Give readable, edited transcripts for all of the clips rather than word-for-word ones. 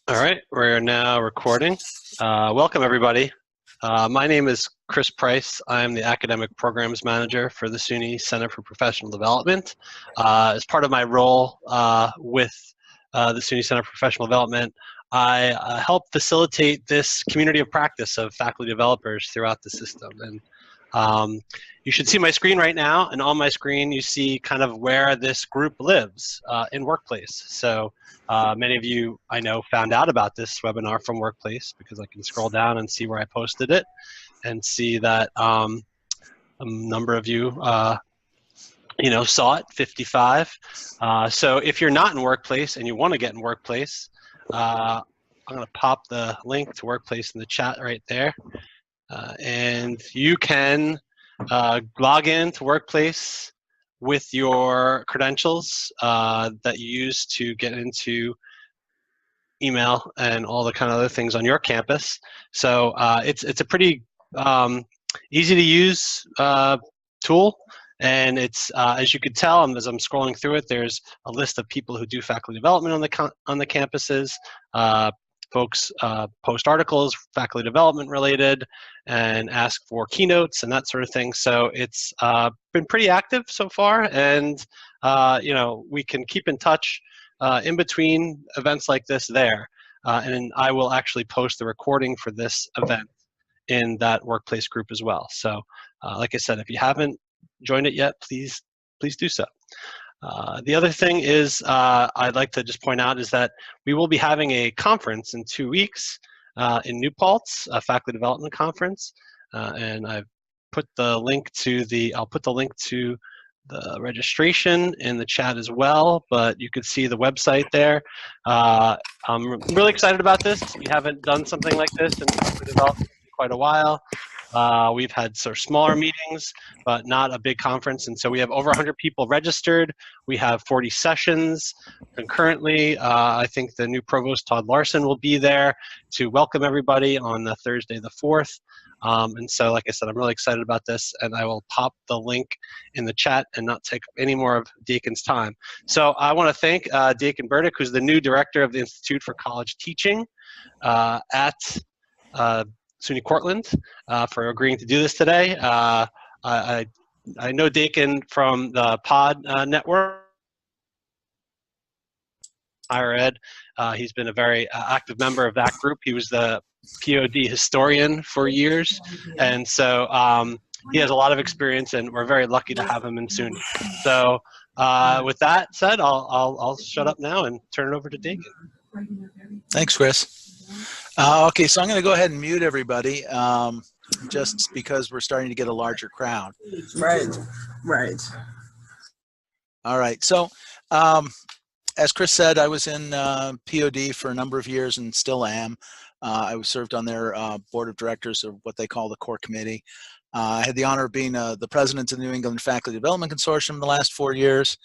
All right, we're now recording. Welcome, everybody. My name is Chris Price. I'm the Academic Programs Manager for the SUNY Center for Professional Development. As part of my role with the SUNY Center for Professional Development, I help facilitate this community of practice of faculty developers throughout the system. And you should see my screen right now, and on my screen you see kind of where this group lives in Workplace. So many of you, I know, found out about this webinar from Workplace because I can scroll down and see where I posted it and see that a number of you, saw it, 55. So if you're not in Workplace and you want to get in Workplace, I'm going to pop the link to Workplace in the chat right there. And you can log in to Workplace with your credentials that you use to get into email and all the kind of other things on your campus. So it's a pretty easy to use tool. And it's, as you could tell, as I'm scrolling through it, there's a list of people who do faculty development on the campuses. Folks post articles, faculty development related, and ask for keynotes and that sort of thing. So it's been pretty active so far, and we can keep in touch in between events like this there. And I will actually post the recording for this event in that Workplace group as well. So like I said, if you haven't joined it yet, please do so. The other thing is I'd like to just point out is that we will be having a conference in 2 weeks in New Paltz, a faculty development conference, and I've put the link to I'll put the link to the registration in the chat as well, but you could see the website there. I'm really excited about this. We haven't done something like this in faculty development in quite a while. We've had sort of smaller meetings, but not a big conference. And so we have over 100 people registered. We have 40 sessions concurrently. I think the new provost, Todd Larson, will be there to welcome everybody on the Thursday the 4th. And so, like I said, I'm really excited about this, and I will pop the link in the chat and not take up any more of Dakin's time. So I want to thank Dakin Burdick, who's the new director of the Institute for College Teaching at SUNY Cortland, for agreeing to do this today. I know Dakin from the Pod Network, higher ed. He's been a very active member of that group. He was the POD historian for years, and so he has a lot of experience, and we're very lucky to have him in SUNY. So with that said, I'll shut up now and turn it over to Dakin. Thanks, Chris. Okay, so I'm going to go ahead and mute everybody, just because we're starting to get a larger crowd. Right. All right. So, as Chris said, I was in POD for a number of years and still am. I was served on their board of directors, or what they call the core committee. I had the honor of being the president of the New England Faculty Development Consortium the last 4 years.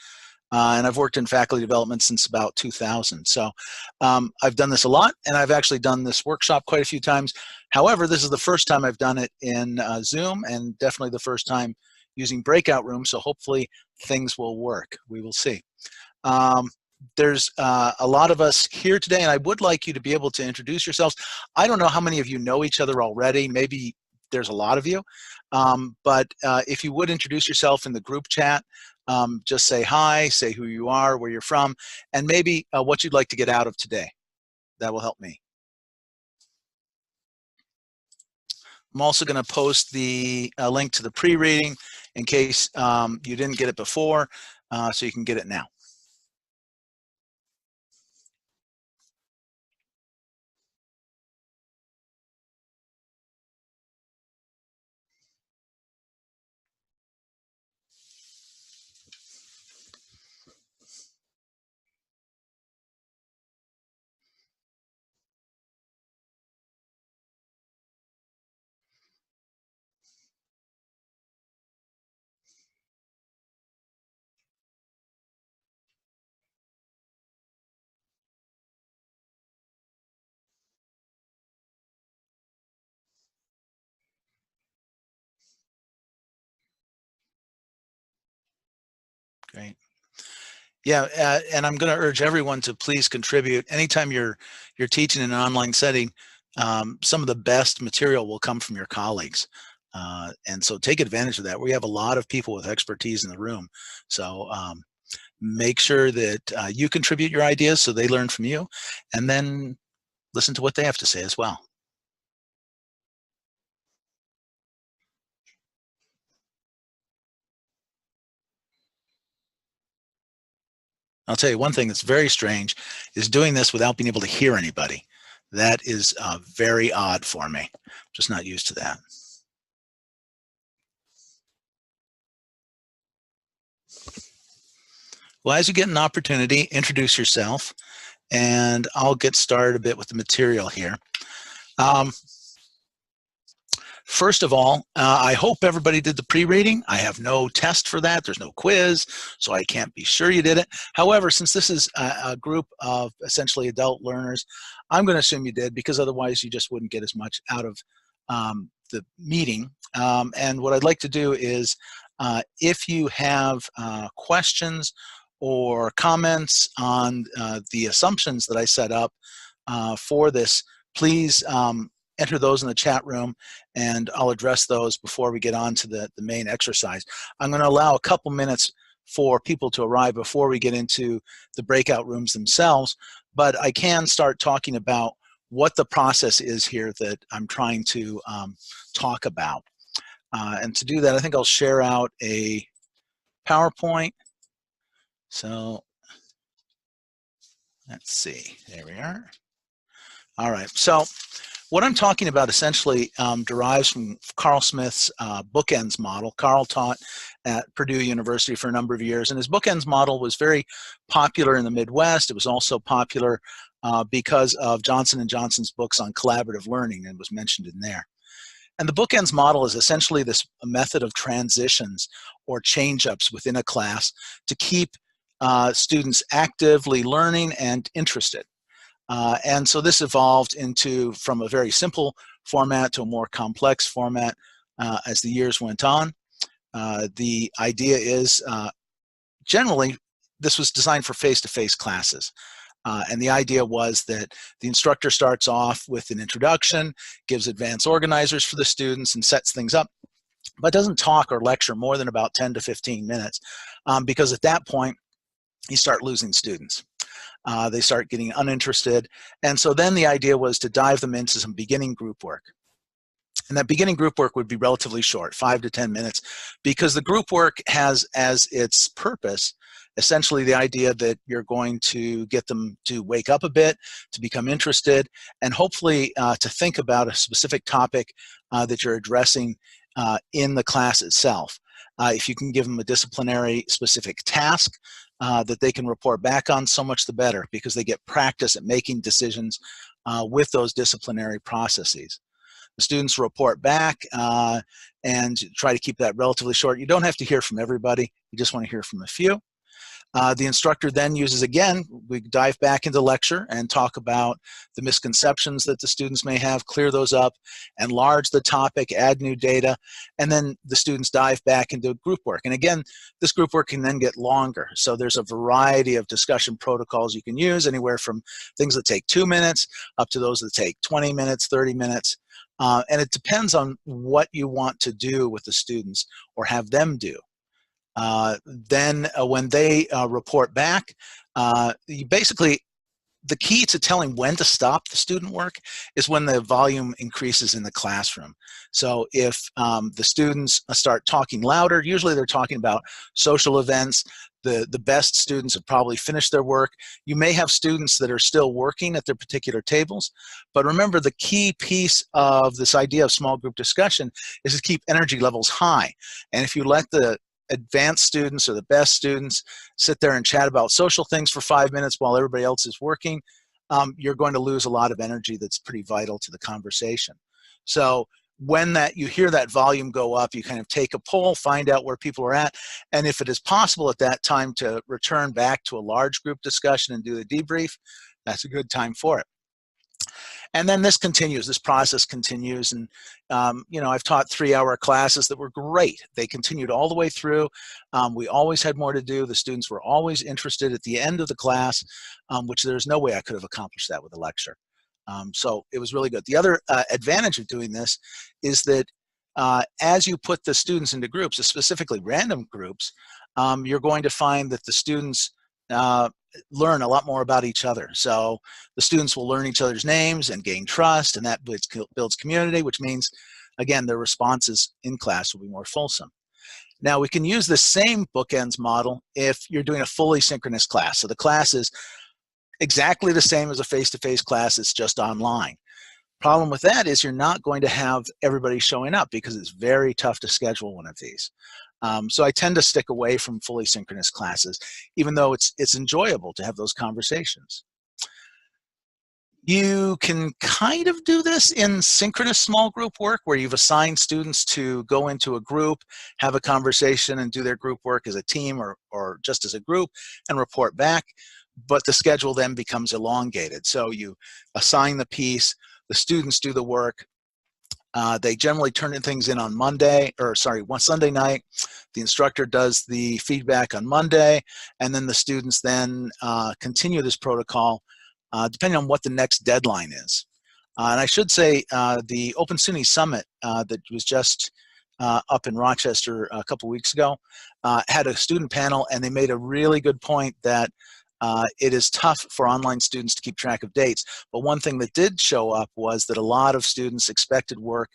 And I've worked in faculty development since about 2000. So I've done this a lot, and I've actually done this workshop quite a few times. However, this is the first time I've done it in Zoom, and definitely the first time using breakout rooms, so hopefully things will work. We will see. There's a lot of us here today, and I would like you to be able to introduce yourselves. I don't know how many of you know each other already. Maybe there's a lot of you. But if you would introduce yourself in the group chat, just say hi, say who you are, where you're from, and maybe what you'd like to get out of today. That will help me. I'm also going to post the link to the pre-reading in case you didn't get it before, so you can get it now. Great. Yeah, and I'm going to urge everyone to please contribute. Anytime you're teaching in an online setting, some of the best material will come from your colleagues. And so take advantage of that. We have a lot of people with expertise in the room. So make sure that you contribute your ideas so they learn from you, and then listen to what they have to say as well. I'll tell you one thing that's very strange is doing this without being able to hear anybody. That is very odd for me. I'm just not used to that. Well, as you get an opportunity, introduce yourself, and I'll get started a bit with the material here. First of all, I hope everybody did the pre-reading. I have no test for that. There's no quiz, so I can't be sure you did it. However, since this is a group of essentially adult learners, I'm going to assume you did, because otherwise you just wouldn't get as much out of the meeting. And what I'd like to do is, if you have questions or comments on the assumptions that I set up for this, please enter those in the chat room, and I'll address those before we get on to the main exercise. I'm going to allow a couple minutes for people to arrive before we get into the breakout rooms themselves, but I can start talking about what the process is here that I'm trying to talk about. And to do that, I think I'll share out a PowerPoint. So let's see, there we are. All right, so what I'm talking about essentially derives from Carl Smith's Bookends model. Carl taught at Purdue University for a number of years, and his Bookends model was very popular in the Midwest. It was also popular because of Johnson & Johnson's books on collaborative learning, and was mentioned in there. And the Bookends model is essentially this method of transitions or change-ups within a class to keep students actively learning and interested. And so this evolved from a very simple format to a more complex format as the years went on. The idea is generally this was designed for face-to-face classes. And the idea was that the instructor starts off with an introduction, gives advanced organizers for the students, and sets things up, but doesn't talk or lecture more than about 10 to 15 minutes, because at that point, you start losing students. They start getting uninterested. And so then the idea was to dive them into some beginning group work. And that beginning group work would be relatively short, 5 to 10 minutes, because the group work has as its purpose essentially the idea that you're going to get them to wake up a bit, to become interested, and hopefully to think about a specific topic that you're addressing in the class itself. If you can give them a disciplinary specific task that they can report back on, so much the better, because they get practice at making decisions with those disciplinary processes. The students report back and try to keep that relatively short. You don't have to hear from everybody. You just want to hear from a few. The instructor then uses, again, we dive back into lecture and talk about the misconceptions that the students may have, clear those up, enlarge the topic, add new data, and then the students dive back into group work. And again, this group work can then get longer. So there's a variety of discussion protocols you can use, anywhere from things that take 2 minutes up to those that take 20 minutes, 30 minutes. And it depends on what you want to do with the students or have them do. Then when they report back, you basically, the key to telling when to stop the student work is when the volume increases in the classroom. So if the students start talking louder, usually they're talking about social events. The best students have probably finished their work. You may have students that are still working at their particular tables, but remember, the key piece of this idea of small group discussion is to keep energy levels high. And if you let the advanced students or the best students sit there and chat about social things for 5 minutes while everybody else is working, you're going to lose a lot of energy that's pretty vital to the conversation. So when you hear that volume go up, you kind of take a poll, find out where people are at, and if it is possible at that time to return back to a large group discussion and do the debrief, that's a good time for it. And then this continues, this process continues. And, you know, I've taught 3-hour classes that were great. They continued all the way through. We always had more to do. The students were always interested at the end of the class, which there's no way I could have accomplished that with a lecture. So it was really good. The other advantage of doing this is that as you put the students into groups, specifically random groups, you're going to find that the students learn a lot more about each other. So the students will learn each other's names and gain trust, and that builds community, which means, again, their responses in class will be more fulsome. Now, we can use the same bookends model if you're doing a fully synchronous class. So the class is exactly the same as a face-to-face class, it's just online. Problem with that is you're not going to have everybody showing up because it's very tough to schedule one of these. So I tend to stick away from fully synchronous classes, even though it's enjoyable to have those conversations. You can kind of do this in synchronous small group work where you've assigned students to go into a group, have a conversation, and do their group work as a team or just as a group and report back. But the schedule then becomes elongated. So you assign the piece, the students do the work. They generally turn things in on one Sunday night. The instructor does the feedback on Monday, and then the students then continue this protocol depending on what the next deadline is. And I should say the Open SUNY Summit that was just up in Rochester a couple weeks ago had a student panel, and they made a really good point that it is tough for online students to keep track of dates. But one thing that did show up was that a lot of students expected work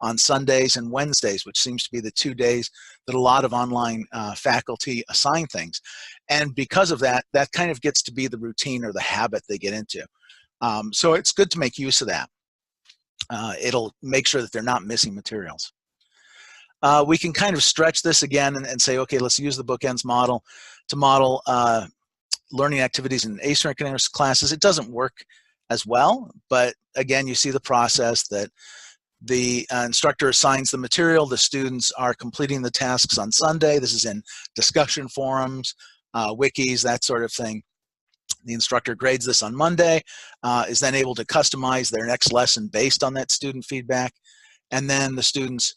on Sundays and Wednesdays, which seems to be the 2 days that a lot of online faculty assign things. And because of that, that kind of gets to be the routine or the habit they get into. So it's good to make use of that. It'll make sure that they're not missing materials. We can kind of stretch this again and say, okay, let's use the bookends model to model learning activities in asynchronous classes. It doesn't work as well, but again, you see the process that the instructor assigns the material, the students are completing the tasks on Sunday. This is in discussion forums, wikis, that sort of thing. The instructor grades this on Monday, is then able to customize their next lesson based on that student feedback, and then the students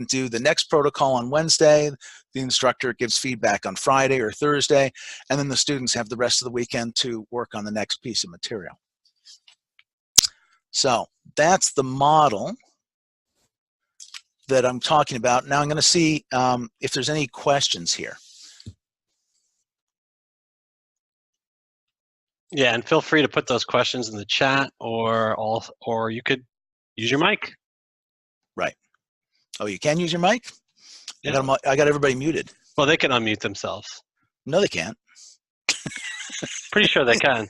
do the next protocol on Wednesday. The instructor gives feedback on Friday or Thursday, and then the students have the rest of the weekend to work on the next piece of material. So that's the model that I'm talking about. Now I'm going to see if there's any questions here. Yeah, and feel free to put those questions in the chat, or you could use your mic. Right. Oh, you can use your mic? Yeah. I got everybody muted. Well, they can unmute themselves. No, they can't. Pretty sure they can.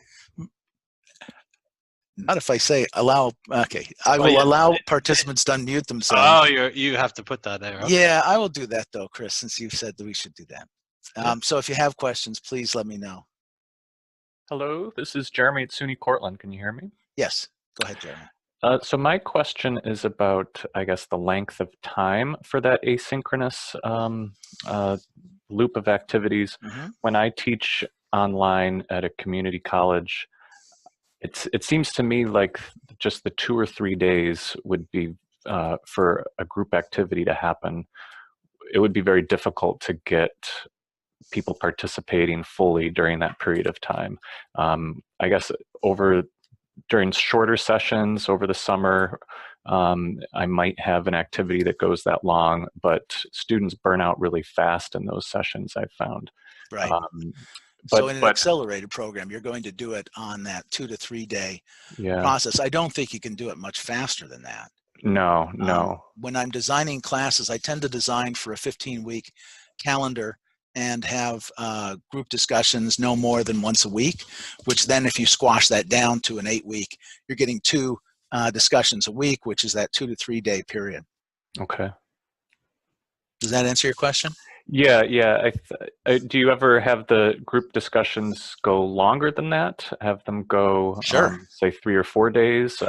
Not if I say allow. Okay, I will allow participants to unmute themselves. Oh, you have to put that there. Okay. Yeah, I will do that though, Chris, since you said that we should do that. So if you have questions, please let me know. Hello, this is Jeremy at SUNY Cortland. Can you hear me? Yes, go ahead, Jeremy. So my question is about, I guess, the length of time for that asynchronous loop of activities. Mm-hmm. When I teach online at a community college, it seems to me like just the 2 or 3 days would be, for a group activity to happen, it would be very difficult to get people participating fully during that period of time. I guess during shorter sessions over the summer, I might have an activity that goes that long, but students burn out really fast in those sessions, I've found. Right. So in an accelerated program, you're going to do it on that 2 to 3 day process. I don't think you can do it much faster than that. No, no. When I'm designing classes, I tend to design for a 15-week calendar and have group discussions no more than once a week, which then if you squash that down to an 8-week, you're getting 2 discussions a week, which is that 2 to 3 day period. Okay. Does that answer your question? Yeah, yeah. Do you ever have the group discussions go longer than that? Have them go, sure. Say 3 or 4 days?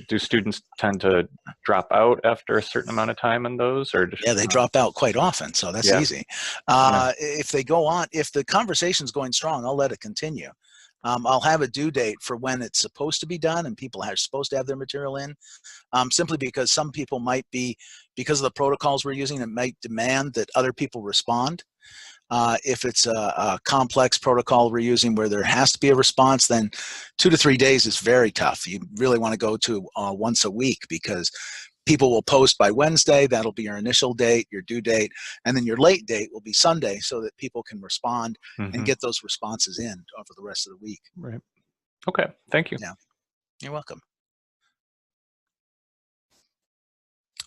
Do students tend to drop out after a certain amount of time in those? Or yeah, they drop out quite often, so that's easy. If they go on, if the conversation's going strong, I'll let it continue. I'll have a due date for when it's supposed to be done and people are supposed to have their material in, simply because some people might be, because of the protocols we're using, it might demand that other people respond. If it's a complex protocol we're using where there has to be a response, then 2 to 3 days is very tough. You really want to go to once a week, because people will post by Wednesday. That'll be your initial date, your due date, and then your late date will be Sunday, so that people can respond and get those responses in over the rest of the week. Right. Okay. Thank you. Yeah. You're welcome.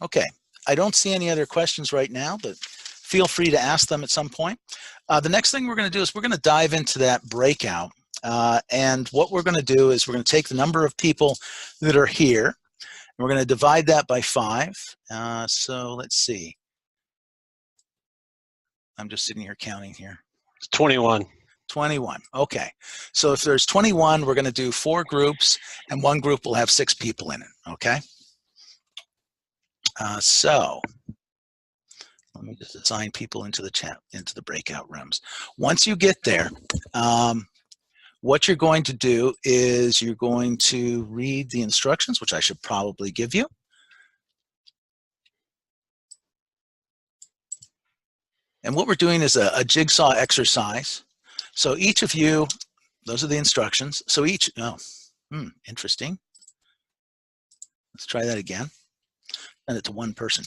Okay. I don't see any other questions right now, but feel free to ask them at some point. The next thing we're going to do is we're going to dive into that breakout. And what we're going to do is we're going to take the number of people that are here, and we're going to divide that by 5. So let's see. I'm just sitting here counting here. It's 21. 21. Okay. So if there's 21, we're going to do 4 groups, and one group will have 6 people in it. Okay. So let me just assign people into the chat, into the breakout rooms. Once you get there, what you're going to do is you're going to read the instructions, which I should probably give you. And what we're doing is a jigsaw exercise. So each of you, those are the instructions. So each, interesting. Let's try that again. Send it to one person.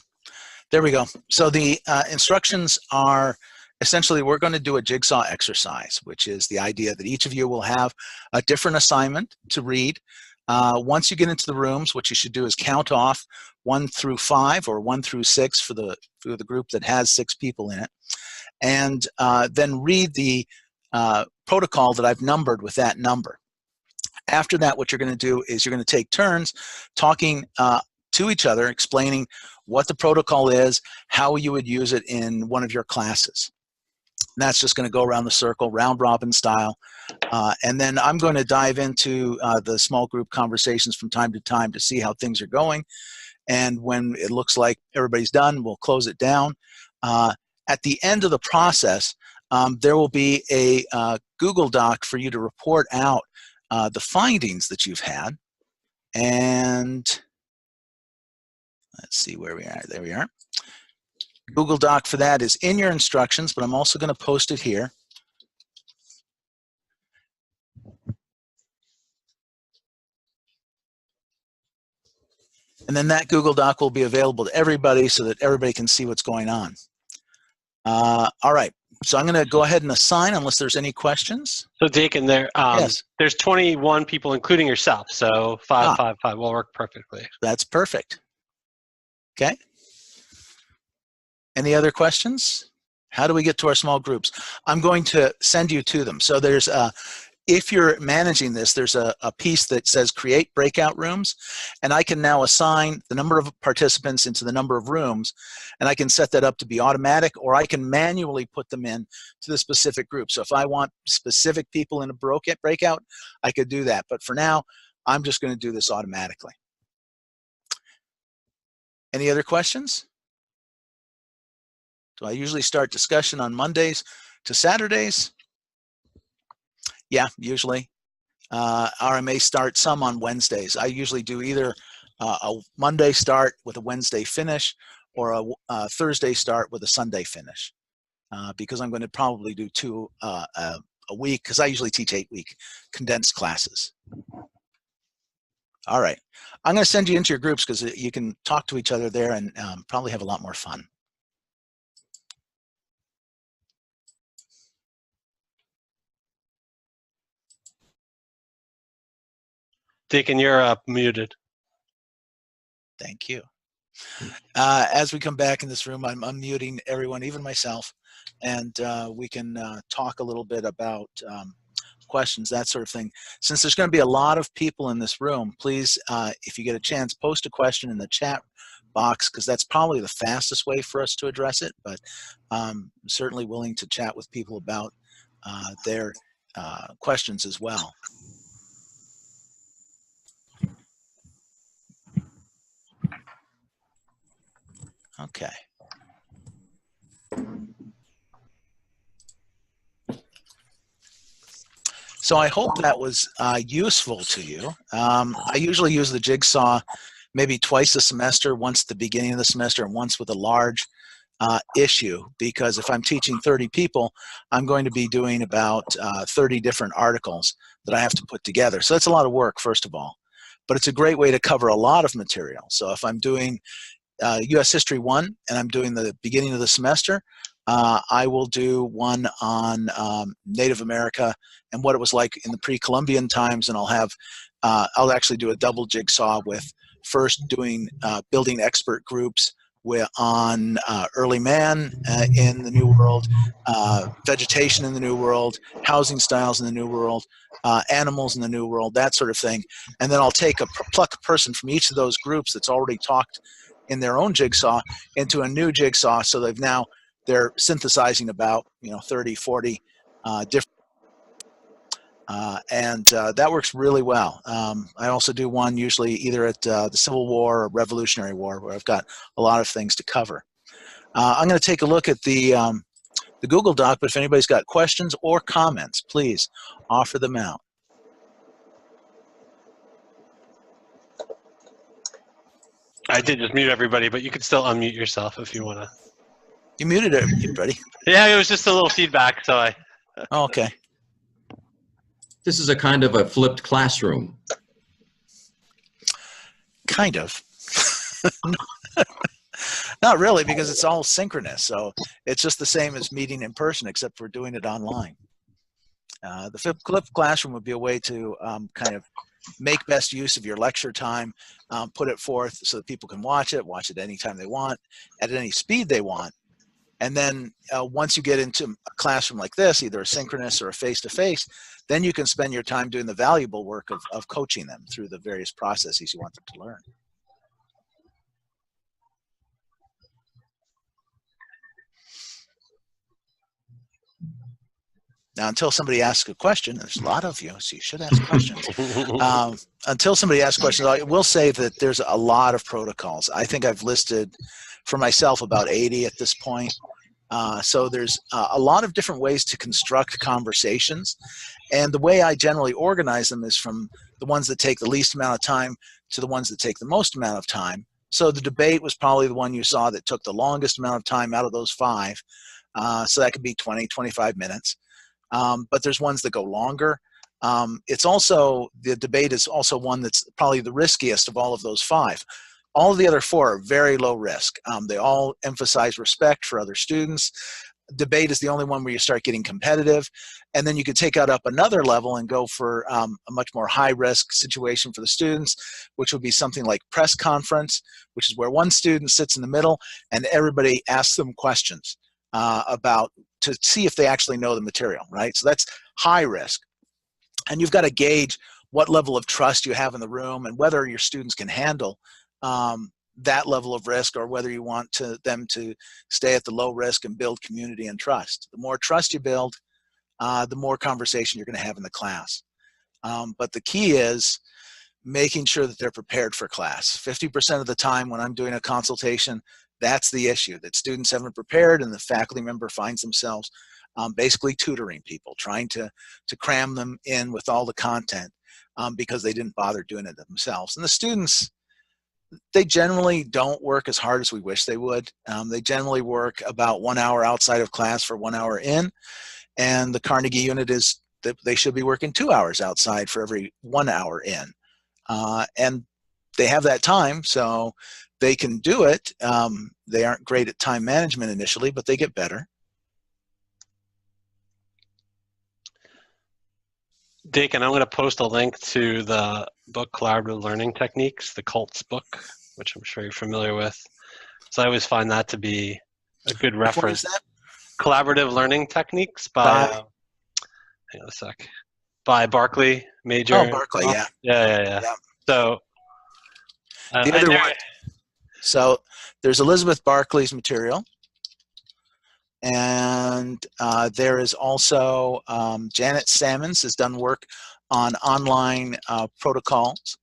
There we go. So the instructions are essentially, we're going to do a jigsaw exercise, which is the idea that each of you will have a different assignment to read. Once you get into the rooms, what you should do is count off 1 through 5 or 1 through 6 for the group that has 6 people in it, and then read the protocol that I've numbered with that number. After that, what you're going to do is you're going to take turns talking to each other, explaining what the protocol is, how you would use it in one of your classes. And that's just going to go around the circle, round robin style. And then I'm going to dive into the small group conversations from time to time to see how things are going. And when it looks like everybody's done, we'll close it down. At the end of the process, there will be a Google Doc for you to report out the findings that you've had. And let's see where we are. There we are. Google Doc for that is in your instructions, but I'm also going to post it here. And then that Google Doc will be available to everybody so that everybody can see what's going on. All right. So I'm going to go ahead and assign unless there's any questions. So Dakin, Yes. There's 21 people, including yourself. So 5, 5, 5 will work perfectly. That's perfect. Okay. Any other questions? How do we get to our small groups? I'm going to send you to them. So there's if you're managing this, there's a piece that says create breakout rooms, and I can now assign the number of participants into the number of rooms, and I can set that up to be automatic, or I can manually put them in to the specific group. So if I want specific people in a breakout, I could do that. But for now, I'm just going to do this automatically. Any other questions? Do I usually start discussion on Mondays to Saturdays? Yeah, usually. Or I may start some on Wednesdays. I usually do either a Monday start with a Wednesday finish, or a Thursday start with a Sunday finish, because I'm going to probably do 2 a week, because I usually teach 8-week condensed classes. All right. I'm going to send you into your groups because you can talk to each other there and probably have a lot more fun. Dakin, you're muted. Thank you. As we come back in this room, I'm unmuting everyone, even myself, and we can talk a little bit about questions, that sort of thing. Since there's going to be a lot of people in this room, please, if you get a chance, post a question in the chat box, because that's probably the fastest way for us to address it, but I'm certainly willing to chat with people about their questions as well. Okay. So I hope that was useful to you. I usually use the Jigsaw maybe twice a semester, once at the beginning of the semester and once with a large issue, because if I'm teaching 30 people, I'm going to be doing about 30 different articles that I have to put together. So that's a lot of work, first of all. But it's a great way to cover a lot of material. So if I'm doing U.S. History 1 and I'm doing the beginning of the semester, I will do one on Native America and what it was like in the pre-Columbian times, and I'll actually do a double jigsaw with first doing building expert groups on early man in the New World, vegetation in the New World, housing styles in the New World, animals in the New World, that sort of thing. And then I'll pluck a person from each of those groups that's already talked in their own jigsaw into a new jigsaw, so they're synthesizing about 30, 40 different. That works really well. I also do one usually either at the Civil War or Revolutionary War, where I've got a lot of things to cover. I'm going to take a look at the Google Doc, but if anybody's got questions or comments, please offer them out. I did just mute everybody, but you could still unmute yourself if you want to. You muted everybody. Yeah, it was just a little feedback, so I. Oh, okay. This is a kind of a flipped classroom. Kind of. Not really, because it's all synchronous. So it's just the same as meeting in person, except we're doing it online. The flipped classroom would be a way to kind of make best use of your lecture time, put it forth so that people can watch it anytime they want, at any speed they want. And then once you get into a classroom like this, either a synchronous or a face-to-face, then you can spend your time doing the valuable work of coaching them through the various processes you want them to learn. Now, until somebody asks a question, there's a lot of you, so you should ask questions. Until somebody asks questions, I will say that there's a lot of protocols. I think I've listed for myself about 80 at this point. So there's a lot of different ways to construct conversations. And the way I generally organize them is from the ones that take the least amount of time to the ones that take the most amount of time. So the debate was probably the one you saw that took the longest amount of time out of those 5. So that could be 20, 25 minutes. But there's ones that go longer. The debate is also one that's probably the riskiest of all of those 5. All of the other 4 are very low risk. They all emphasize respect for other students. Debate is the only one where you start getting competitive. And then you could take it up another level and go for a much more high risk situation for the students, which would be something like press conference, which is where one student sits in the middle and everybody asks them questions to see if they actually know the material, right? So that's high risk. And you've got to gauge what level of trust you have in the room and whether your students can handle that level of risk, or whether you want them to stay at the low risk and build community and trust. The more trust you build, the more conversation you're going to have in the class. But the key is making sure that they're prepared for class. 50% of the time when I'm doing a consultation, that's the issue, that students haven't prepared and the faculty member finds themselves basically tutoring people, trying to cram them in with all the content because they didn't bother doing it themselves. And the students, they generally don't work as hard as we wish they would. They generally work about 1 hour outside of class for 1 hour in. And the Carnegie unit is that they should be working 2 hours outside for every 1 hour in. And they have that time, so they can do it. They aren't great at time management initially, but they get better. Dakin, I'm going to post a link to the book Collaborative Learning Techniques, the Cults book, which I'm sure you're familiar with. So I always find that to be a good reference. What is that? Collaborative Learning Techniques by hang on a sec, by Barclay Major. Oh, Barclay, yeah. Yeah. So the other one. So there's Elizabeth Barclay's material. And there is also Janet Salmons has done work on online protocols.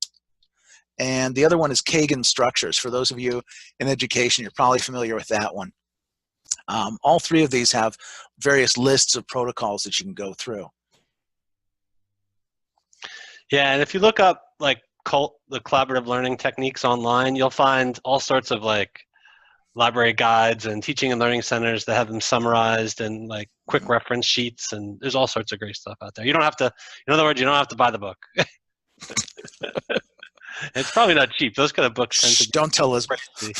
And the other one is Kagan Structures. For those of you in education, you're probably familiar with that one. All 3 of these have various lists of protocols that you can go through. Yeah, and if you look up like the collaborative learning techniques online, you'll find all sorts of like library guides and teaching and learning centers that have them summarized and like quick reference sheets, and there's all sorts of great stuff out there. You don't have to, in other words, you don't have to buy the book. It's probably not cheap. Those kind of books tend to be Don't tell us. pricey.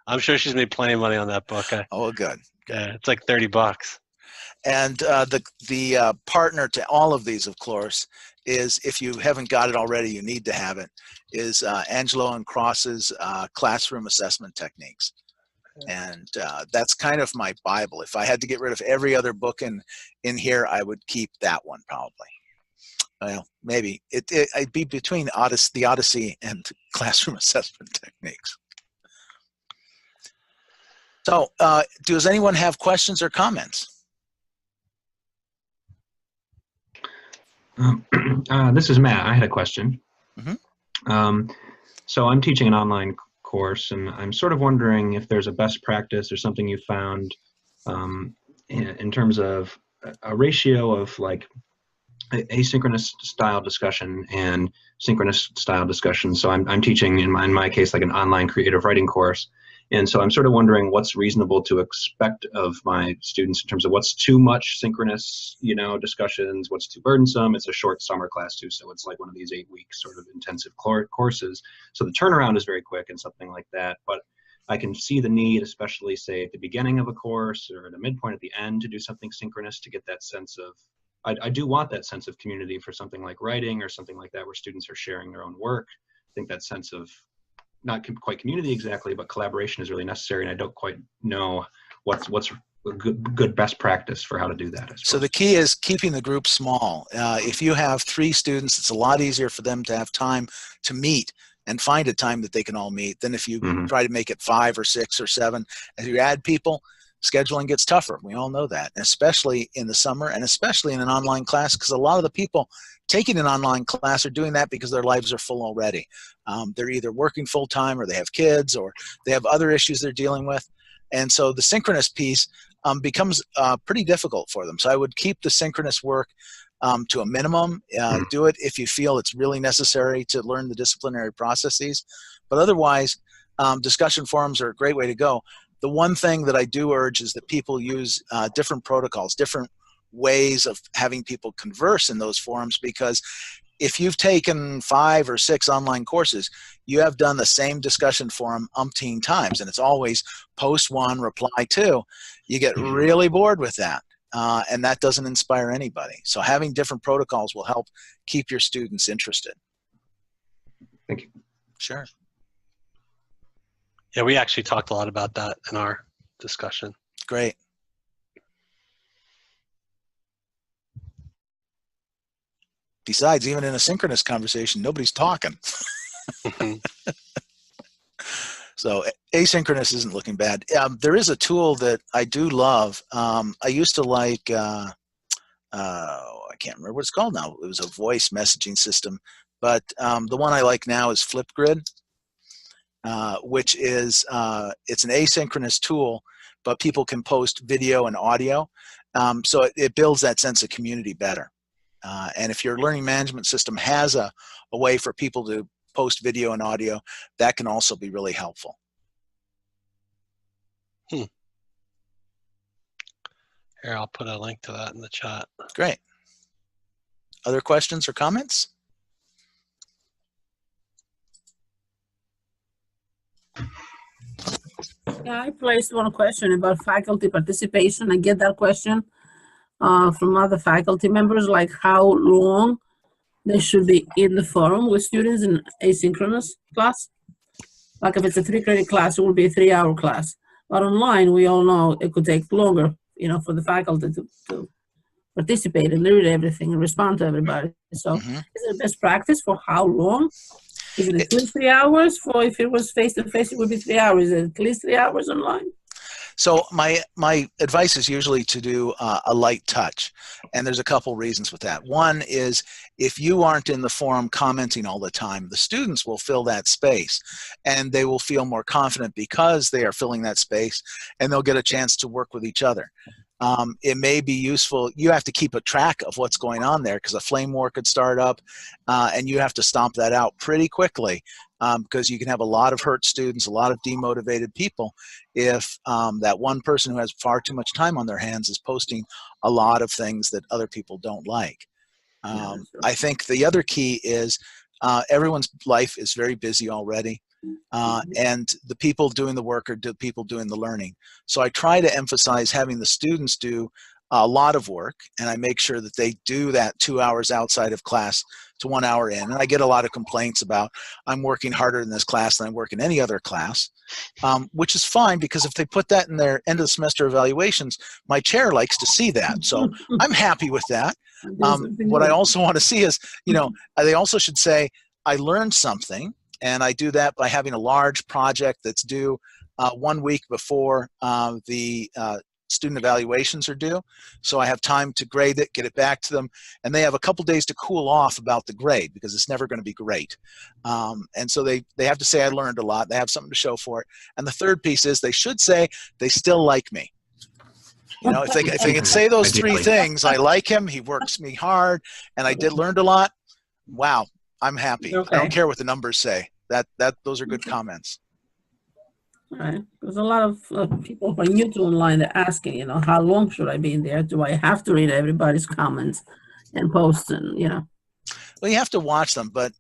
I'm sure she's made plenty of money on that book. Oh, good. Yeah, it's like $30. And the partner to all of these, of course, is, if you haven't got it already, you need to have it, is Angelo and Cross's classroom assessment techniques. And that's kind of my Bible. If I had to get rid of every other book in here, I would keep that one probably. Well, maybe I'd be between the Odyssey and classroom assessment techniques. So does anyone have questions or comments? This is Matt. I had a question. Mm-hmm. So I'm teaching an online course, and I'm sort of wondering if there's a best practice or something you found in terms of a ratio of like asynchronous style discussion and synchronous style discussion. So I'm teaching, in my case, like an online creative writing course. And so I'm sort of wondering what's reasonable to expect of my students in terms of what's too much synchronous, discussions, what's too burdensome. It's a short summer class too, so it's like one of these 8-week sort of intensive courses. So the turnaround is very quick and something like that. But I can see the need, especially say at the beginning of a course or at a midpoint at the end, to do something synchronous to get that sense of, I do want that sense of community for something like writing or something like that where students are sharing their own work. I think that sense of not quite community exactly, but collaboration is really necessary, and I don't quite know what's a good best practice for how to do that. So the key is keeping the group small. If you have 3 students, it's a lot easier for them to have time to meet and find a time that they can all meet than if you try to make it 5 or 6 or 7. As you add people, scheduling gets tougher. We all know that, especially in the summer and especially in an online class, because a lot of the people taking an online class are doing that because their lives are full already. They're either working full-time, or they have kids, or they have other issues they're dealing with. And so the synchronous piece becomes pretty difficult for them. So I would keep the synchronous work to a minimum. Do it if you feel it's really necessary to learn the disciplinary processes. But otherwise, discussion forums are a great way to go. The one thing that I do urge is that people use different protocols, different ways of having people converse in those forums, because if you've taken 5 or 6 online courses, you have done the same discussion forum umpteen times, and it's always post 1, reply 2. You get really bored with that, and that doesn't inspire anybody. So having different protocols will help keep your students interested. Thank you. Sure. Yeah, we actually talked a lot about that in our discussion. Great. Besides, even in a synchronous conversation, nobody's talking. So asynchronous isn't looking bad. There is a tool that I do love. I used to like, I can't remember what it's called now. It was a voice messaging system. But the one I like now is Flipgrid, which is, it's an asynchronous tool, but people can post video and audio. So it builds that sense of community better. And if your learning management system has a way for people to post video and audio, that can also be really helpful. Here, I'll put a link to that in the chat. Great. Other questions or comments? Yeah, I placed one question about faculty participation. I get that question from other faculty members, like how long they should be in the forum with students in asynchronous class. Like if it's a 3-credit class, it will be a 3-hour class. But online, we all know it could take longer, for the faculty to participate and read everything and respond to everybody. So is it best practice for how long? Is it at least 3 hours? For if it was face-to-face, it would be 3 hours. Is it at least 3 hours online? So my advice is usually to do a light touch, and there's a couple reasons with that. One is if you aren't in the forum commenting all the time, the students will fill that space, and they will feel more confident because they are filling that space, and they'll get a chance to work with each other. it may be useful. You have to keep a track of what's going on there because a flame war could start up, and you have to stomp that out pretty quickly because you can have a lot of hurt students, a lot of demotivated people if that one person who has far too much time on their hands is posting a lot of things that other people don't like. I think the other key is everyone's life is very busy already. And the people doing the work are the people doing the learning. So I try to emphasize having the students do a lot of work, and I make sure that they do that 2 hours outside of class to 1 hour in. And I get a lot of complaints about I'm working harder in this class than I work in any other class, which is fine because if they put that in their end of the semester evaluations, my chair likes to see that. So I'm happy with that. What I also want to see is, they also should say, I learned something. And I do that by having a large project that's due 1 week before the student evaluations are due. So I have time to grade it, get it back to them, and they have a couple days to cool off about the grade because it's never going to be great. And so they have to say I learned a lot. They have something to show for it. And the third piece is they should say they still like me. If they can say those three things, I like him, he works me hard, and I learned a lot, wow, I'm happy. Okay. I don't care what the numbers say. Those are good comments. All right. There's a lot of people who are new to online. They're asking, how long should I be in there? Do I have to read everybody's comments and post? And well, you have to watch them, but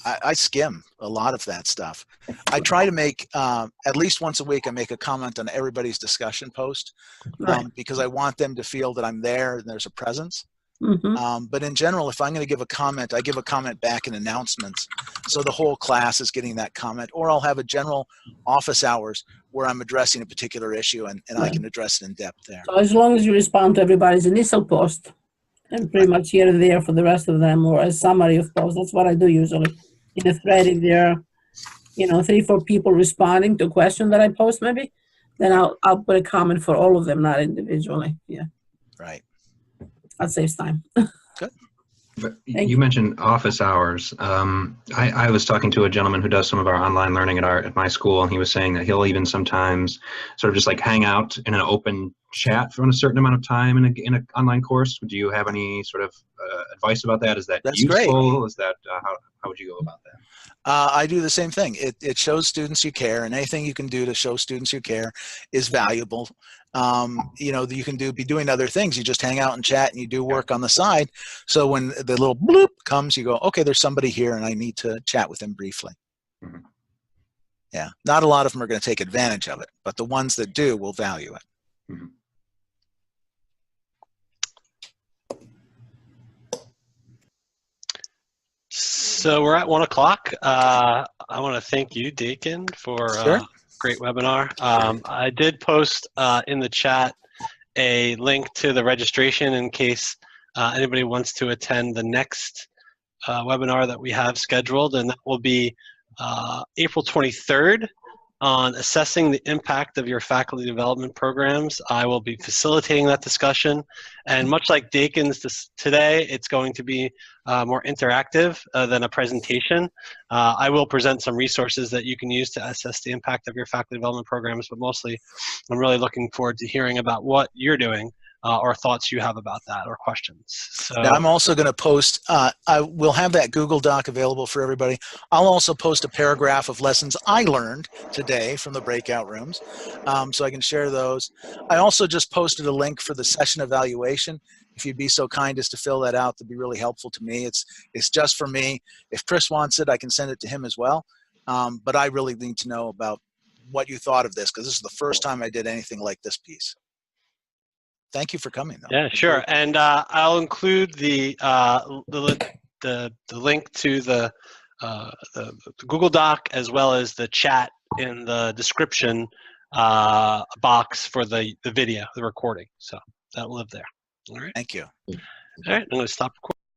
I skim a lot of that stuff. I try to make at least once a week. I make a comment on everybody's discussion post because I want them to feel that I'm there and there's a presence. But in general, if I'm going to give a comment, I give a comment back in announcements. So the whole class is getting that comment, or I'll have a general office hours where I'm addressing a particular issue and I can address it in depth there. So as long as you respond to everybody's initial post and pretty much here and there for the rest of them, or a summary of posts, that's what I do usually. In a thread, if there are, 3 or 4 people responding to a question that I post maybe, then I'll put a comment for all of them, not individually. Yeah. Right. That saves time. Good. But you mentioned office hours. I was talking to a gentleman who does some of our online learning at my school, and he was saying that he'll even sometimes sort of just like hang out in an open chat for a certain amount of time in an online course. Do you have any sort of advice about that? Is that useful? Great. Is that how would you go about that? I do the same thing. It shows students you care, and anything you can do to show students you care is valuable. You can be doing other things. You just hang out and chat and you do work on the side. So when the little bloop comes, you go, okay, there's somebody here and I need to chat with them briefly. Mm-hmm. Yeah. Not a lot of them are going to take advantage of it, but the ones that do will value it. Mm-hmm. So we're at 1 o'clock. I want to thank you, Dakin, for Sure. Great webinar. I did post in the chat a link to the registration in case anybody wants to attend the next webinar that we have scheduled, and that will be April 23rd on assessing the impact of your faculty development programs. I will be facilitating that discussion, and much like Dakin's today, it's going to be more interactive than a presentation. I will present some resources that you can use to assess the impact of your faculty development programs, but mostly I'm really looking forward to hearing about what you're doing or thoughts you have about that or questions. So now I'm also going to post, I will have that Google Doc available for everybody. I'll also post a paragraph of lessons I learned today from the breakout rooms, so I can share those. I also just posted a link for the session evaluation. If you'd be so kind as to fill that out, that'd be really helpful to me. It's just for me. If Chris wants it, I can send it to him as well. But I really need to know about what you thought of this, because this is the first time I did anything like this piece. Thank you for coming, though. Yeah, sure. And I'll include the link to the Google Doc as well as the chat in the description box for the video, the recording. So that'll live there. All right. Thank you. All right. I'm going to stop recording.